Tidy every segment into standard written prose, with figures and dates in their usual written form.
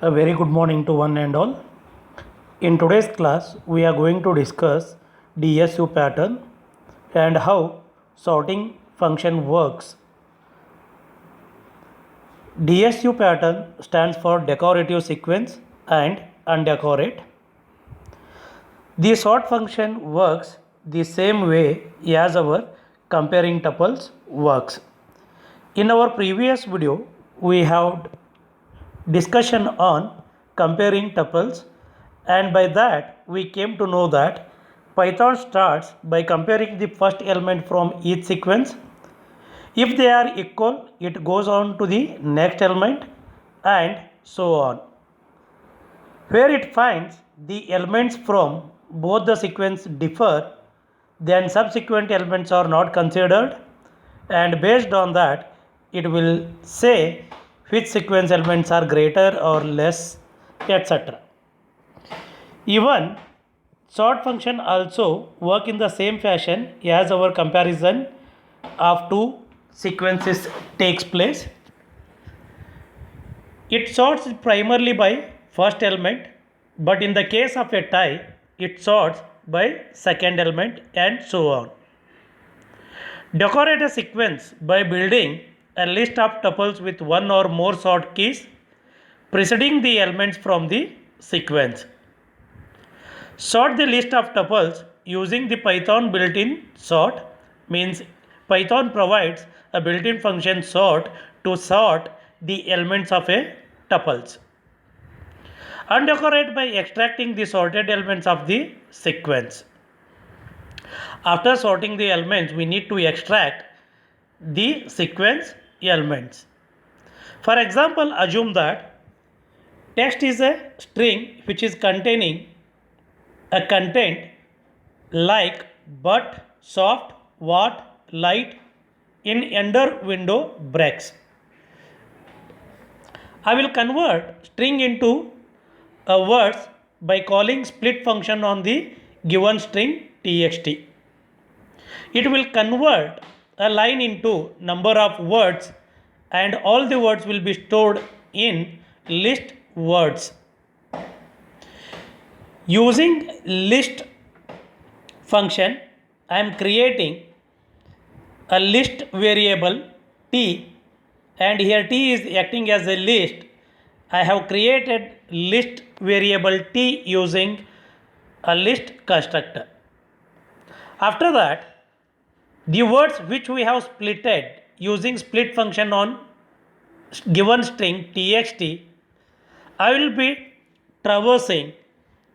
A very good morning to one and all. In today's class, we are going to discuss DSU pattern and how sorting function works. DSU pattern stands for decorative sequence and undecorate. The sort function works the same way as our comparing tuples works. In our previous video, we have discussion on comparing tuples, and by that we came to know that Python starts by comparing the first element from each sequence. If they are equal, it goes on to the next element and so on. Where it finds the elements from both the sequence differ, then subsequent elements are not considered, and based on that it will say which sequence elements are greater or less, etc. Even sort function also work in the same fashion as our comparison of two sequences takes place. It sorts primarily by first element, but in the case of a tie, it sorts by second element and so on. Decorate a sequence by building a list of tuples with one or more sort keys preceding the elements from the sequence. Sort the list of tuples using the Python built-in sort, means Python provides a built-in function sort to sort the elements of a tuples. Undecorate by extracting the sorted elements of the sequence. After sorting the elements, we need to extract the sequence elements. For example, assume that text is a string which is containing a content like but, soft, what, light in ender window breaks. I will convert string into words by calling split function on the given string txt. It will convert a line into number of words and all the words will be stored in list words. Using list function, I am creating a list variable t, and here t is acting as a list. I have created list variable t using a list constructor. After that, the words which we have splitted using split function on given string txt, I will be traversing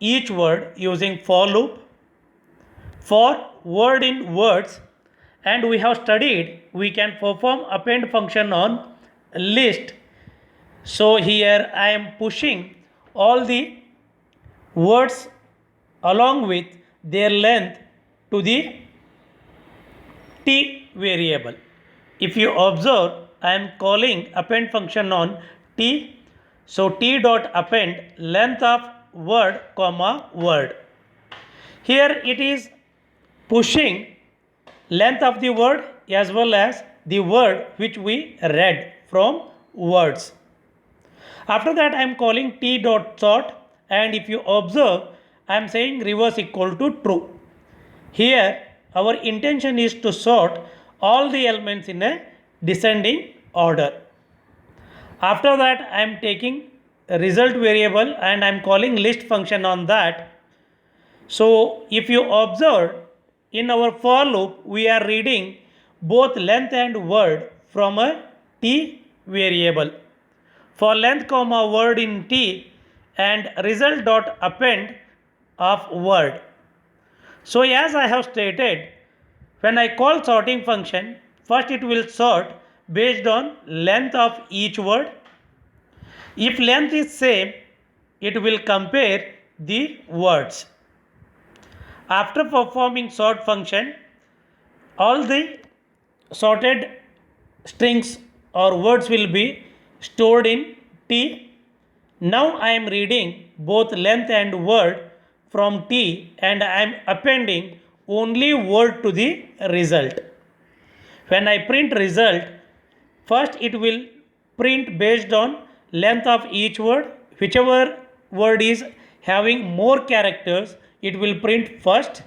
each word using for loop, for word in words, and we have studied we can perform append function on list. So here I am pushing all the words along with their length to the t variable. If you observe, I am calling append function on t. So t dot append length of word comma word. Here it is pushing length of the word as well as the word which we read from words. After that I am calling t dot sort, and if you observe, I am saying reverse equal to true. Here our intention is to sort all the elements in a descending order. After that I am taking a result variable and I am calling list function on that. So if you observe, in our for loop we are reading both length and word from a t variable. For length comma word in t and result dot append of word. So as I have stated, when I call sorting function, first it will sort based on length of each word. If length is same, it will compare the words. After performing sort function, all the sorted strings or words will be stored in t. Now I am reading both length and word from t and I am appending only word to the result. When I print result, first it will print based on length of each word, whichever word is having more characters, it will print first.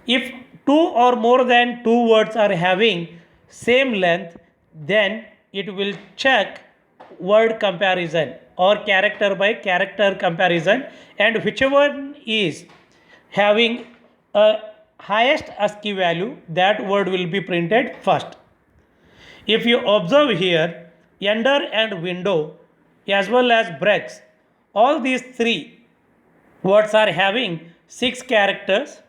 If two or more than two words are having same length, then it will check word comparison or character by character comparison, and whichever is having a highest ASCII value, that word will be printed first. If you observe here, ender and window as well as breaks, all these three words are having 6 characters.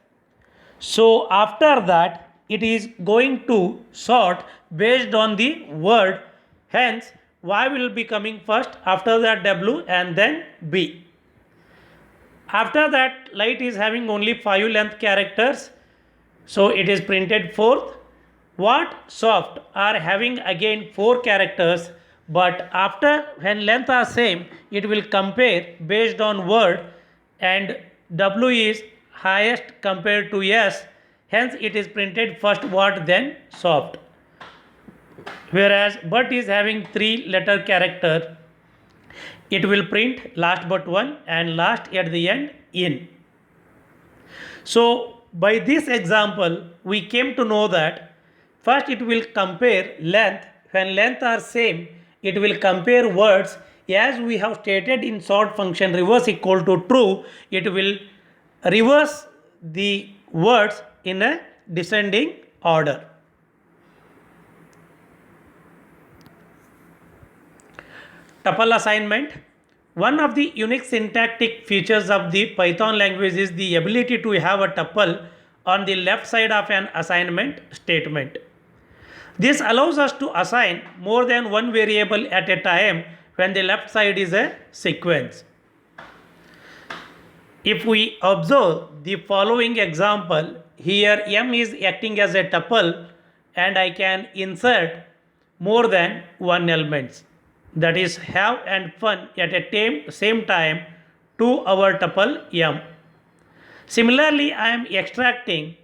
So after that it is going to sort based on the word, hence Y will be coming first, after that W and then B. After that light is having only 5 length characters, so it is printed fourth. What soft are having again 4 characters, but after when length are same, it will compare based on word, and W is highest compared to S, hence it is printed first what then soft. Whereas but is having 3 letter character, it will print last but one and last at the end in. So by this example we came to know that first it will compare length, when length are same it will compare words, as we have stated in sort function reverse equal to true, it will reverse the words in a descending order. Tuple assignment. One of the unique syntactic features of the Python language is the ability to have a tuple on the left side of an assignment statement. This allows us to assign more than one variable at a time when the left side is a sequence. If we observe the following example, here M is acting as a tuple and I can insert more than one elements, that is have and fun at a same time to our tuple M. Similarly, I am extracting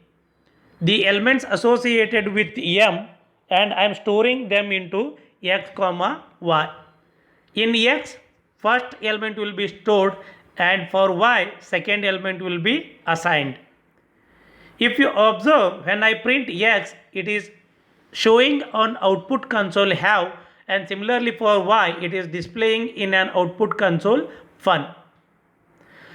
the elements associated with M and I am storing them into X comma Y. In X, first element will be stored and for Y, second element will be assigned. If you observe, when I print X, it is showing on output console have, and similarly for Y, it is displaying in an output console fun.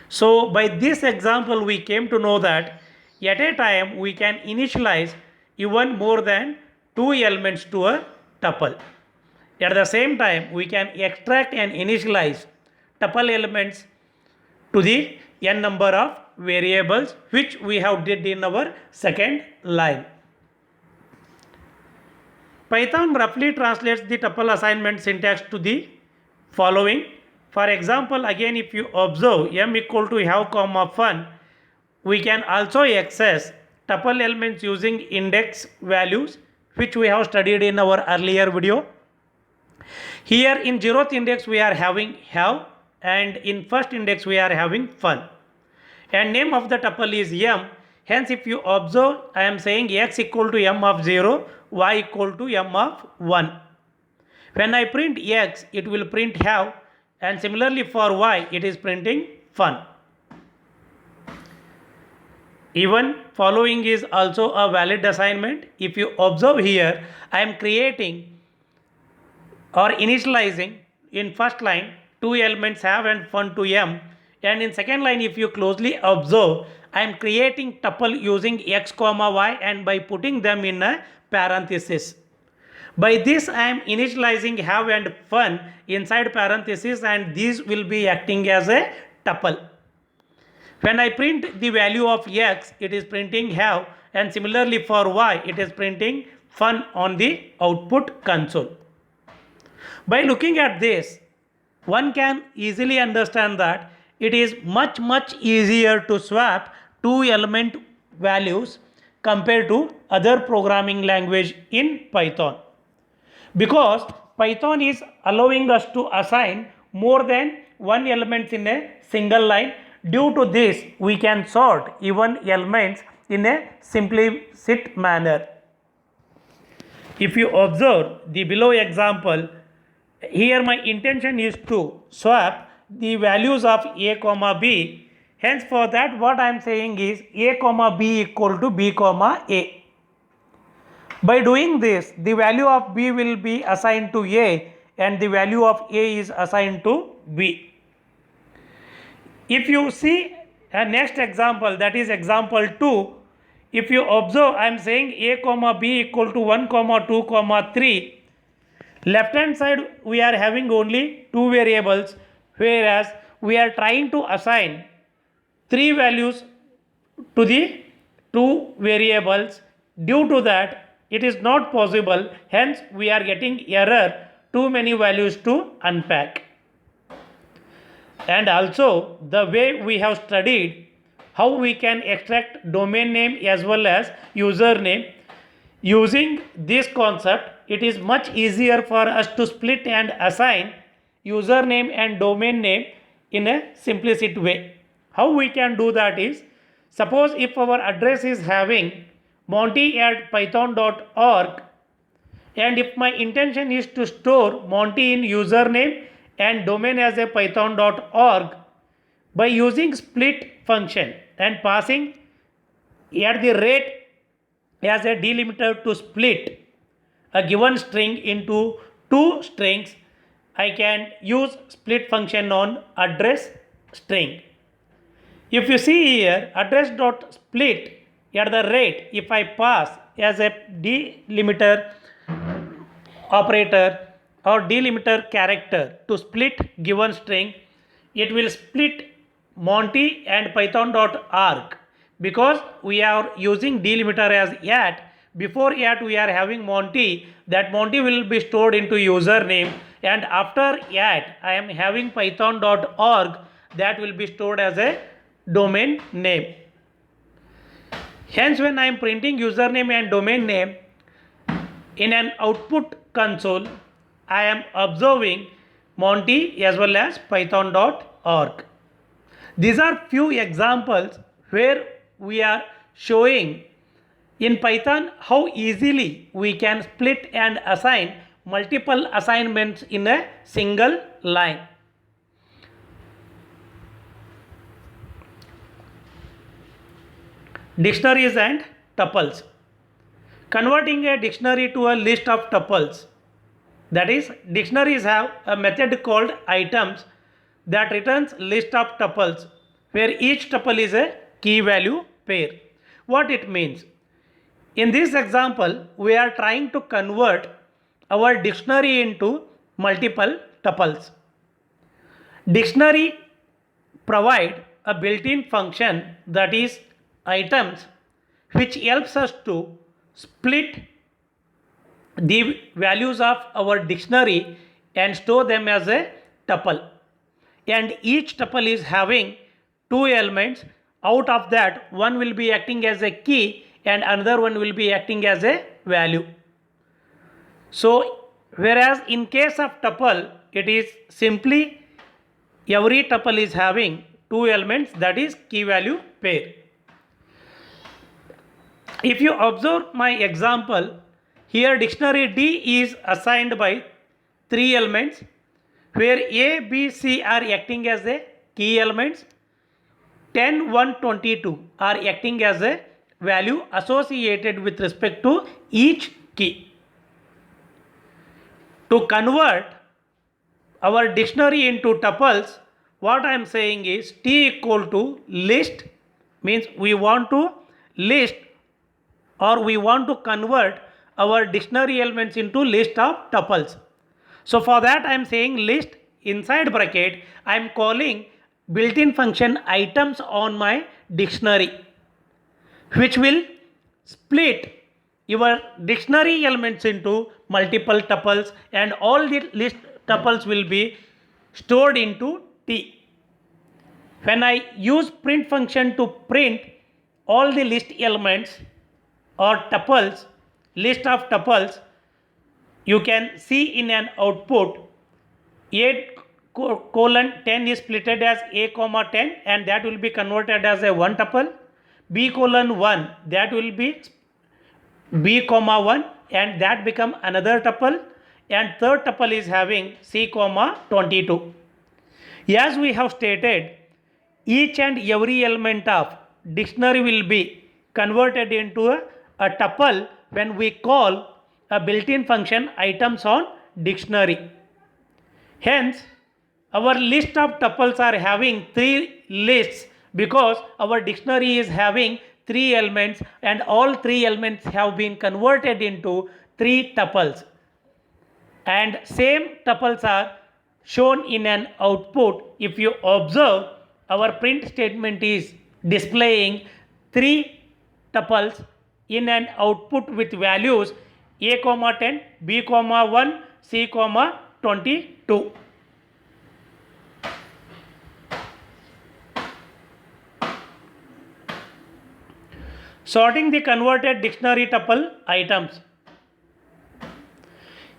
So by this example we came to know that at a time we can initialize even more than 2 elements to a tuple. At the same time we can extract and initialize tuple elements to the n number of variables, which we have did in our second line. Python roughly translates the tuple assignment syntax to the following. For example, again if you observe M equal to have comma fun, we can also access tuple elements using index values, which we have studied in our earlier video. Here in 0th index we are having have, and in first index we are having fun, and name of the tuple is M. Hence if you observe, I am saying X equal to M of 0, Y equal to M of 1. When I print X, it will print have, and similarly for Y it is printing fun. Even following is also a valid assignment. If you observe here, I am creating or initializing in first line 2 elements have and fun to M, and in second line if you closely observe, I am creating tuple using X comma Y and by putting them in a parenthesis. By this I am initializing have and fun inside parenthesis, and these will be acting as a tuple. When I print the value of X, it is printing have, and similarly for Y, it is printing fun on the output console. By looking at this, one can easily understand that it is much easier to swap 2 element values compared to other programming language in Python, because Python is allowing us to assign more than one element in a single line. Due to this, we can sort even elements in a simplistic manner. If you observe the below example, here my intention is to swap the values of a comma b. Hence for that what I am saying is a comma b equal to b comma a. By doing this, the value of b will be assigned to a and the value of a is assigned to b. If you see a next example, that is example 2, if you observe, I am saying a comma b equal to 1 comma 2 comma 3. Left hand side we are having only two variables, whereas we are trying to assign three values to the two variables. Due to that it is not possible, hence we are getting error, too many values to unpack. And also the way we have studied how we can extract domain name as well as username, using this concept it is much easier for us to split and assign username and domain name in a simplistic way. How we can do that is, suppose if our address is having monty@python.org, and if my intention is to store Monty in username and domain as a python.org, by using split function and passing at the rate as a delimiter to split a given string into two strings, I can use split function on address string. If you see here, address.split at the rate, if I pass as a delimiter operator or delimiter character to split given string, it will split Monty and python.org, because we are using delimiter as at. Before at we are having Monty, that Monty will be stored into username, and after at I am having python.org, that will be stored as a domain name. Hence when I am printing username and domain name in an output console, I am observing Monty as well as python.org. These are few examples where we are showing in Python how easily we can split and assign multiple assignments in a single line. Dictionaries and tuples. Converting a dictionary to a list of tuples. That is, dictionaries have a method called items that returns list of tuples, where each tuple is a key value pair. What it means? In this example, we are trying to convert our dictionary into multiple tuples. Dictionary provide a built-in function, that is items, which helps us to split the values of our dictionary and store them as a tuple. And each tuple is having two elements. Out of that, one will be acting as a key and another one will be acting as a value. So whereas in case of tuple, it is simply every tuple is having two elements, that is key value pair. If you observe my example, here dictionary D is assigned by three elements, where A, B, C are acting as a key elements, 10, 1, 22 are acting as a value associated with respect to each key. To convert our dictionary into tuples, what I am saying is T equal to list, means we want to list or we want to convert our dictionary elements into list of tuples. So for that I am saying list, inside bracket I am calling built-in function items on my dictionary, which will split your dictionary elements into multiple tuples, and all the list tuples will be stored into T. When I use print function to print all the list elements or tuples, list of tuples, you can see in an output 8:10 is splitted as a comma 10, and that will be converted as a one tuple. B:1, that will be b comma 1, and that become another tuple, and third tuple is having c comma 22. As we have stated, each and every element of dictionary will be converted into a tuple when we call a built-in function items on dictionary. Hence, our list of tuples are having three lists because our dictionary is having three elements and all three elements have been converted into three tuples. And same tuples are shown in an output. If you observe, our print statement is displaying three tuples in an output with values a comma 10, b comma 1, c comma 22. Sorting the converted dictionary tuple items.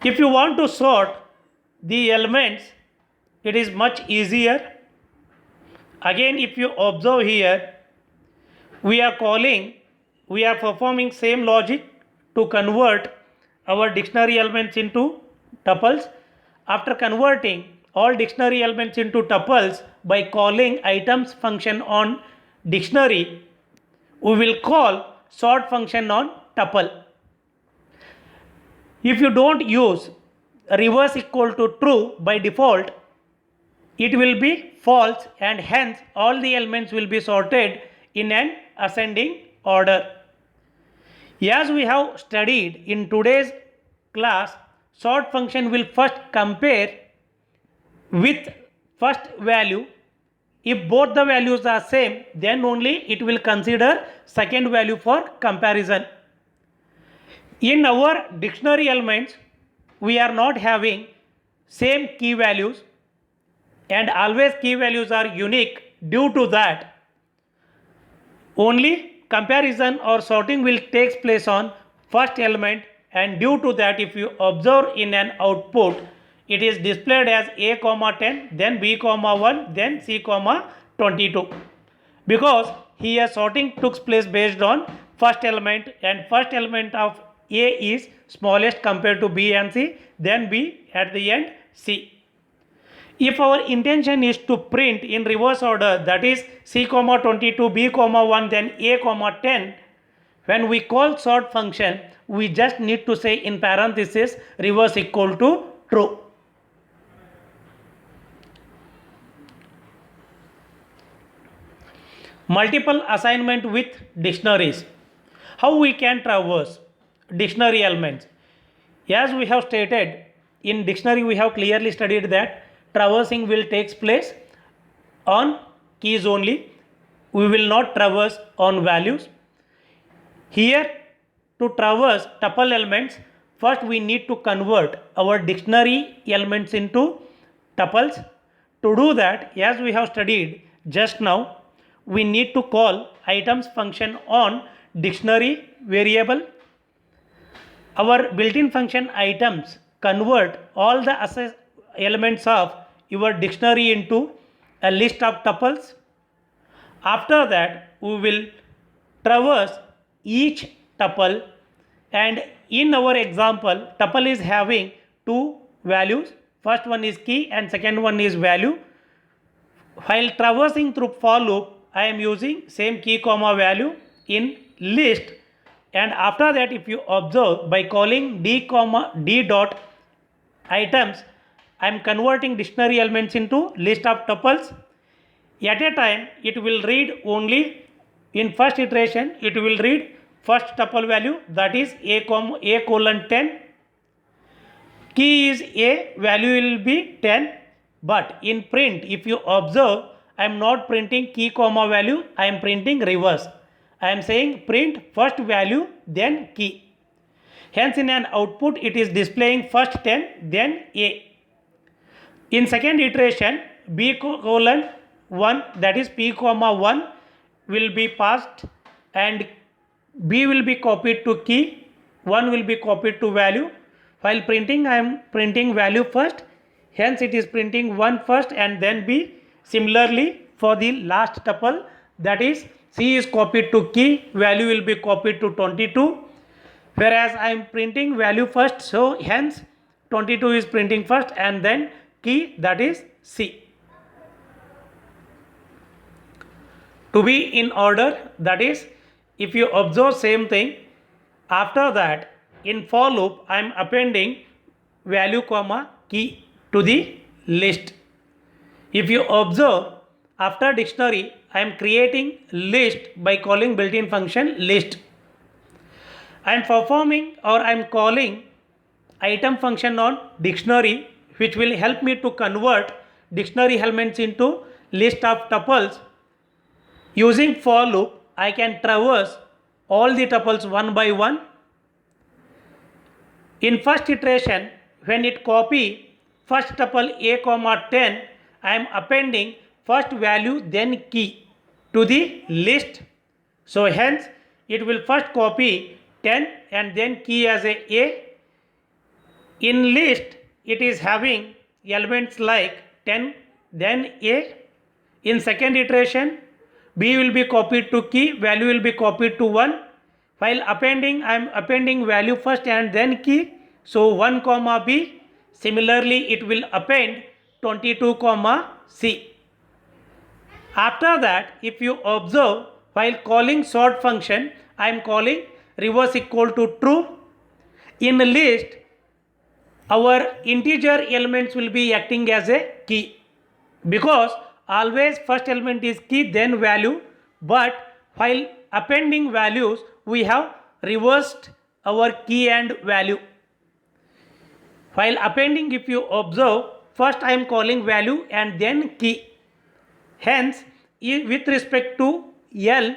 If you want to sort the elements, it is much easier. Again, if you observe here, we are performing same logic to convert our dictionary elements into tuples. After converting all dictionary elements into tuples by calling items function on dictionary, we will call sort function on tuple. If you don't use reverse equal to true by default, it will be false and hence all the elements will be sorted in an ascending order. As we have studied in today's class, sort function will first compare with first value. If both the values are same, then only it will consider second value for comparison. In our dictionary elements, we are not having same key values and always key values are unique. Due to that, only comparison or sorting will take place on first element, and due to that, if you observe in an output, it is displayed as a comma 10, then b comma 1, then c comma 22, because here sorting took place based on first element and first element of a is smallest compared to b and c, then b, at the end c. If our intention is to print in reverse order, that is c comma 22, b comma 1, then a comma 10, when we call sort function, we just need to say in parenthesis reverse equal to true. Multiple assignment with dictionaries. How we can traverse dictionary elements? As we have stated, in dictionary we have clearly studied that traversing will take place on keys only. We will not traverse on values. Here, to traverse tuple elements, first we need to convert our dictionary elements into tuples. To do that, as we have studied just now, we need to call items function on dictionary variable. Our built-in function items convert all the elements of your dictionary into a list of tuples. After that, we will traverse each tuple, and in our example, tuple is having two values. First one is key and second one is value. While traversing through for loop, I am using same key comma value in list, and after that, if you observe, by calling d dot items, I am converting dictionary elements into list of tuples. At a time, it will read only in first iteration, it will read first tuple value, that is a colon 10. Key is a, value will be 10. But in print, if you observe, I am not printing key comma value, I am printing reverse. I am saying print first value then key. Hence in an output it is displaying first 10 then a. In second iteration, b colon 1, that is p comma 1 will be passed and b will be copied to key, 1 will be copied to value. While printing, I am printing value first, hence it is printing 1 first and then b. Similarly, for the last tuple, that is c is copied to key, value will be copied to 22, whereas I am printing value first, so hence 22 is printing first and then key, that is c. to be in order. That is, if you observe same thing, after that in for loop I am appending value comma key to the list. If you observe, after dictionary I am creating list by calling built-in function list. I am performing or I am calling item function on dictionary, which will help me to convert dictionary elements into list of tuples. Using for loop I can traverse all the tuples one by one. In first iteration, when it copy first tuple a comma 10, I am appending first value then key to the list. So hence it will first copy 10 and then key as a. In list it is having elements like 10 then a. In second iteration b will be copied to key, value will be copied to 1. While appending I am appending value first and then key, so 1 comma b. Similarly it will append 22 comma c. After that, if you observe, while calling sort function I am calling reverse equal to true. In list our integer elements will be acting as a key, because always first element is key then value, but while appending values we have reversed our key and value. While appending, if you observe, first I am calling value and then key. Hence with respect to L,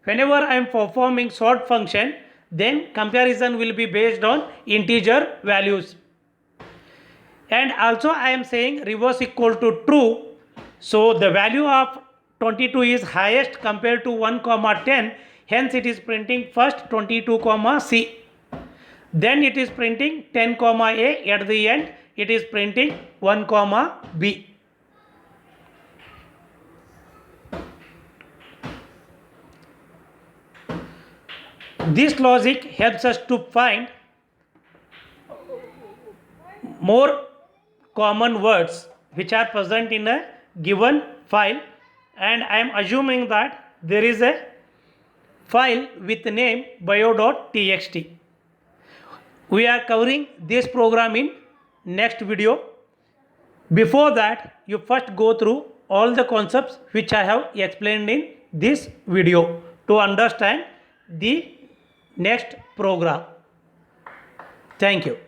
whenever I am performing sort function, then comparison will be based on integer values. And also I am saying reverse equal to true, so the value of 22 is highest compared to 1 comma 10, hence it is printing first 22 comma c, then it is printing 10 comma a, at the end it is printing 1 comma b. This logic helps us to find more common words which are present in a given file, and I am assuming that there is a file with name bio.txt. We are covering this program in next video. Before that, you first go through all the concepts which I have explained in this video to understand the next program. Thank you.